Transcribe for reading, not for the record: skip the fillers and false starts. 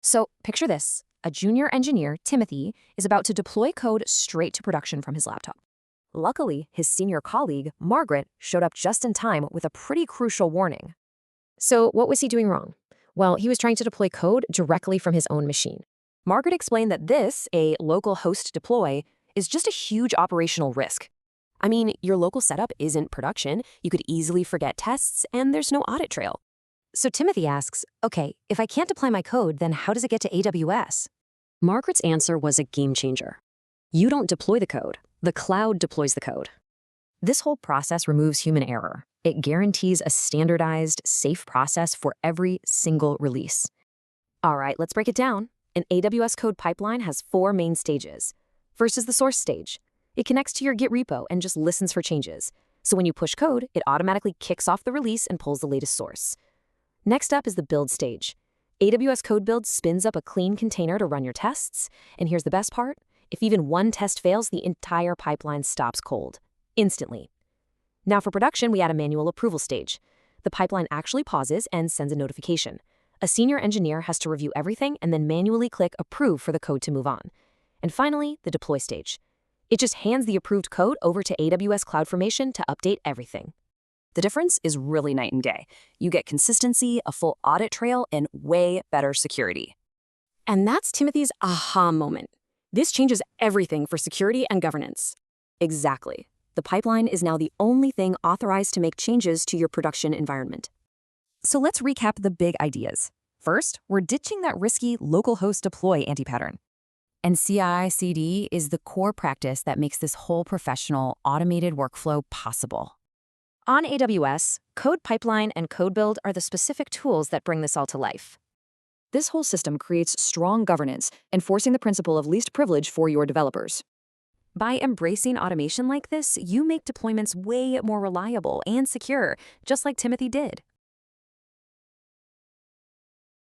So picture this. A junior engineer, Timothy, is about to deploy code straight to production from his laptop. Luckily, his senior colleague, Margaret, showed up just in time with a pretty crucial warning. So what was he doing wrong? Well, he was trying to deploy code directly from his own machine. Margaret explained that this, a local host deploy, is just a huge operational risk. I mean, your local setup isn't production, you could easily forget tests, and there's no audit trail. So Timothy asks, okay, if I can't deploy my code, then how does it get to AWS? Margaret's answer was a game changer. You don't deploy the code, the cloud deploys the code. This whole process removes human error. It guarantees a standardized, safe process for every single release. All right, let's break it down. An AWS CodePipeline has 4 main stages. First is the source stage. It connects to your Git repo and just listens for changes. So when you push code, it automatically kicks off the release and pulls the latest source. Next up is the build stage. AWS Code Build spins up a clean container to run your tests. And here's the best part. If even one test fails, the entire pipeline stops cold, instantly. Now for production, we add a manual approval stage. The pipeline actually pauses and sends a notification. A senior engineer has to review everything and then manually click approve for the code to move on. And finally, the deploy stage. It just hands the approved code over to AWS CloudFormation to update everything. The difference is really night and day. You get consistency, a full audit trail, and way better security. And that's Timothy's aha moment. This changes everything for security and governance. Exactly. The pipeline is now the only thing authorized to make changes to your production environment. So let's recap the big ideas. First, we're ditching that risky localhost deploy anti-pattern. And CI/CD is the core practice that makes this whole professional, automated workflow possible. On AWS, CodePipeline and CodeBuild are the specific tools that bring this all to life. This whole system creates strong governance, enforcing the principle of least privilege for your developers. By embracing automation like this, you make deployments way more reliable and secure, just like Timothy did.